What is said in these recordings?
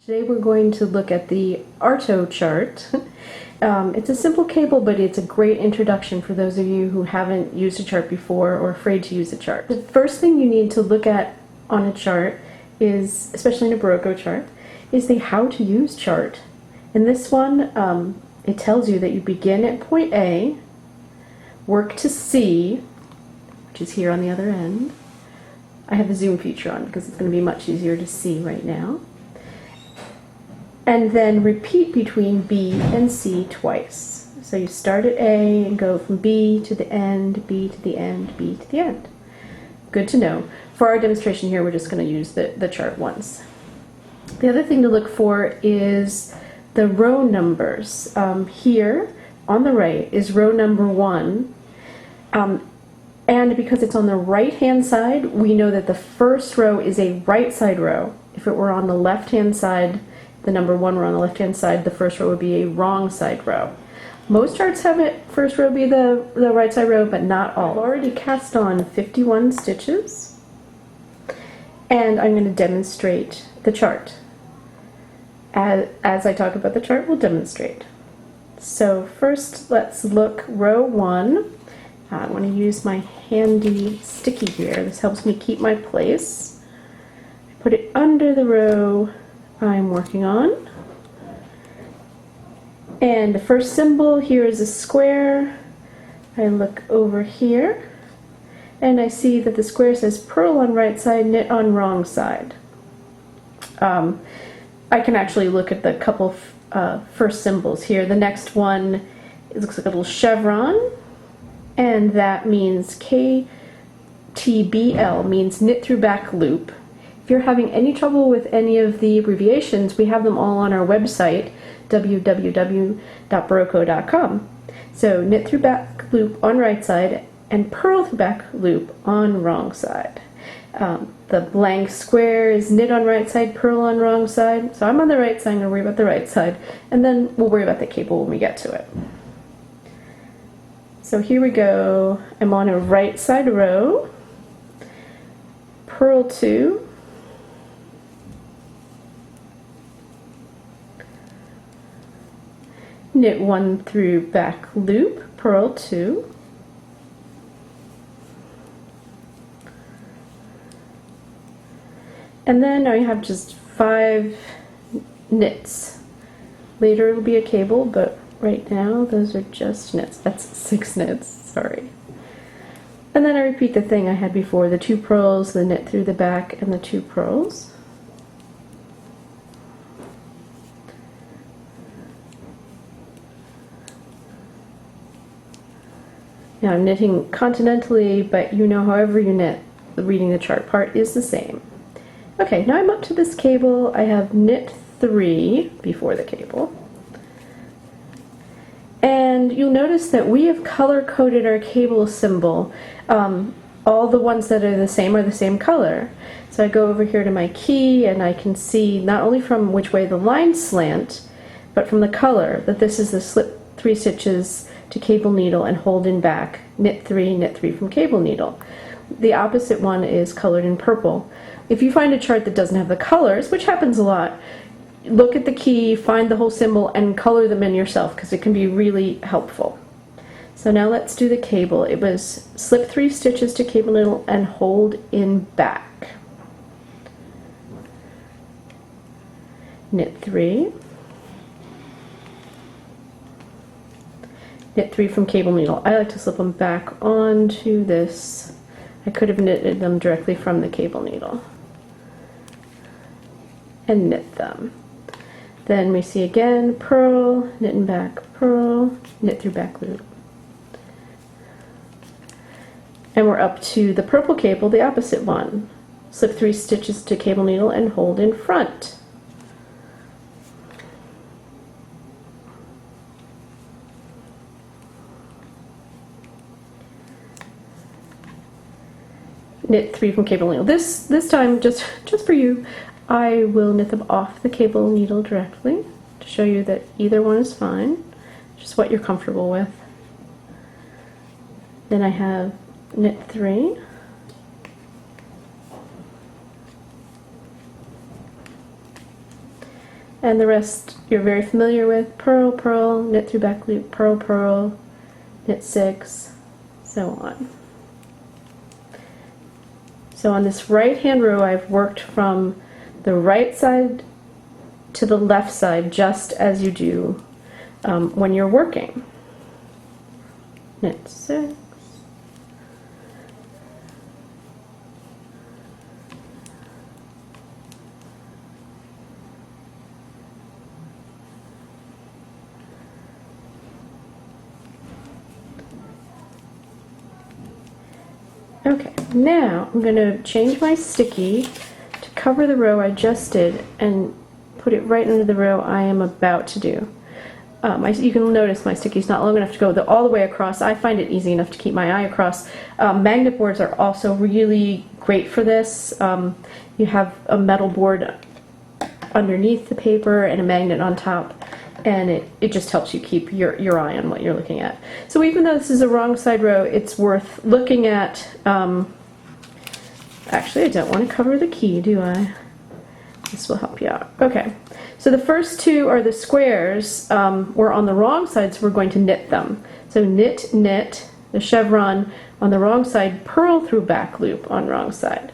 Today we're going to look at the Arto chart. It's a simple cable, but it's a great introduction for those of you who haven't used a chart before or afraid to use a chart. The first thing you need to look at on a chart is, especially in a Berroco chart, is the how to use chart. In this one, it tells you that you begin at point A, work to C, which is here on the other end. I have the zoom feature on because it's going to be much easier to see right now. And then repeat between B and C twice. So you start at A and go from B to the end, B to the end, B to the end. Good to know. For our demonstration here, we're just going to use the chart once. The other thing to look for is the row numbers. Here on the right is row number 1. And because it's on the right-hand side, we know that the first row is a right side row. If it were on the left-hand side, the number 1 row on the left-hand side, the first row would be a wrong side row. Most charts have it first row be the right side row, but not all. I've already cast on 51 stitches, and I'm going to demonstrate the chart. As I talk about the chart, we'll demonstrate. So first, let's look row 1. I want to use my handy sticky here. This helps me keep my place. Put it under the row I'm working on. And the first symbol here is a square. I look over here and I see that the square says purl on right side, knit on wrong side. I can actually look at the couple first symbols here. The next one, it looks like a little chevron, and that means KTBL, means knit through back loop. If you're having any trouble with any of the abbreviations, we have them all on our website, www.berroco.com. So knit through back loop on right side and purl through back loop on wrong side. The blank square is knit on right side, purl on wrong side. So I'm on the right side, I'm going to worry about the right side, and then we'll worry about the cable when we get to it. So here we go. I'm on a right side row, purl 2, knit 1 through back loop, purl 2, and then I have just 5 knits. Later it'll be a cable, but right now those are just knits. That's 6 knits, sorry. And then I repeat the thing I had before, the 2 purls, the knit through the back, and the 2 purls. Now I'm knitting continentally, but you know however you knit, the reading the chart part is the same. Okay, now I'm up to this cable. I have knit 3 before the cable. And you'll notice that we have color-coded our cable symbol. All the ones that are the same color. So I go over here to my key and I can see not only from which way the lines slant, but from the color that this is the slip 3 stitches to cable needle and hold in back, knit 3 from cable needle. The opposite one is colored in purple. If you find a chart that doesn't have the colors, which happens a lot, look at the key, find the whole symbol, and color them in yourself because it can be really helpful. So now let's do the cable. It was slip 3 stitches to cable needle and hold in back. Knit 3. Knit 3 from cable needle. I like to slip them back onto this. I could have knitted them directly from the cable needle. And knit them. Then we see again, purl, knit and back, purl, knit through back loop. And we're up to the purple cable, the opposite one. Slip 3 stitches to cable needle and hold in front. Knit 3 from cable needle. This time, just for you, I will knit them off the cable needle directly to show you that either one is fine, just what you're comfortable with. Then I have knit 3, And the rest you're very familiar with. Purl, purl, knit through back loop, purl, purl, knit 6, so on. So on this right hand row I've worked from the right side to the left side just as you do when you're working. Knit 6. Okay, now I'm going to change my sticky to cover the row I just did and put it right under the row I am about to do. You can notice my sticky is not long enough to go all the way across. I find it easy enough to keep my eye across. Magnet boards are also really great for this. You have a metal board underneath the paper and a magnet on top, and it just helps you keep your eye on what you're looking at. So even though this is a wrong side row, it's worth looking at. Actually, I don't want to cover the key, do I? This will help you out. Okay, so the first two are the squares. We're on the wrong side, so we're going to knit them. So knit, knit, the chevron on the wrong side, purl through back loop on wrong side.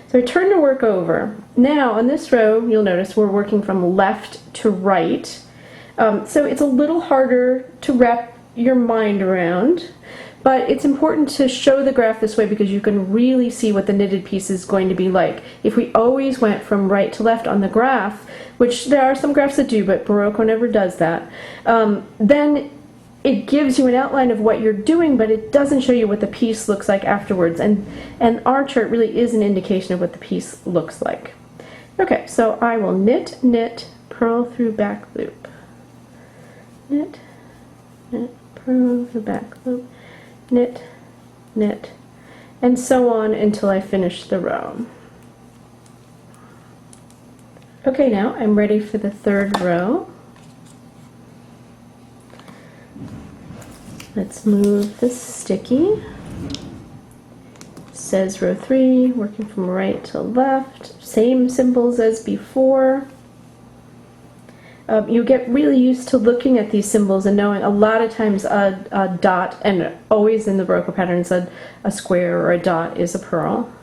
So I turn to work over. Now on this row, you'll notice we're working from left to right. So it's a little harder to wrap your mind around, but it's important to show the graph this way because you can really see what the knitted piece is going to be like. If we always went from right to left on the graph, which there are some graphs that do, but Berroco never does that, then it gives you an outline of what you're doing, but it doesn't show you what the piece looks like afterwards. And our chart really is an indication of what the piece looks like. Okay, so I will knit, knit, purl through back loop. Knit, knit, purl through back loop, knit, knit, and so on until I finish the row. Okay, now I'm ready for the third row. Let's move the sticky. It says row 3, working from right to left, same symbols as before. You get really used to looking at these symbols and knowing a lot of times a dot, and always in the Berroco patterns a square or a dot is a purl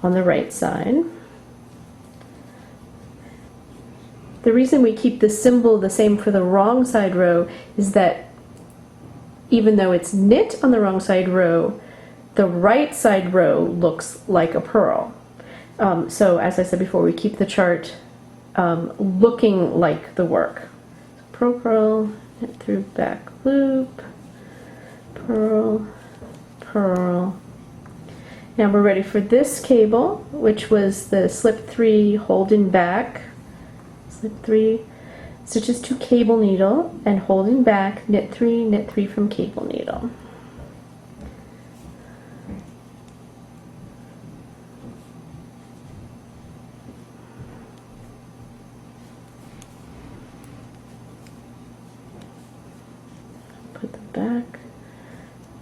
on the right side. The reason we keep the symbol the same for the wrong side row is that even though it's knit on the wrong side row, the right side row looks like a purl. So as I said before, we keep the chart looking like the work. Purl, purl, knit through back loop, purl, purl. Now we're ready for this cable, which was the slip 3 holding back, slip 3, stitches to cable needle, and holding back, knit 3 from cable needle. Put the back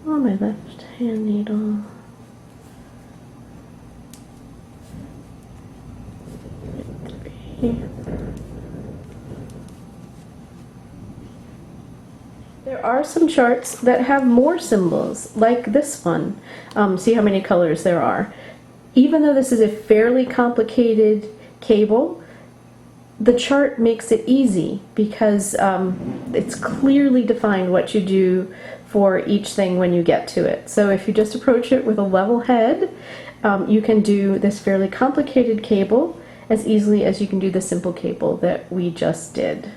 on my left hand needle. Knit 3. There are some charts that have more symbols, like this one. See how many colors there are. Even though this is a fairly complicated cable, the chart makes it easy because it's clearly defined what you do for each thing when you get to it. So if you just approach it with a level head, you can do this fairly complicated cable as easily as you can do the simple cable that we just did.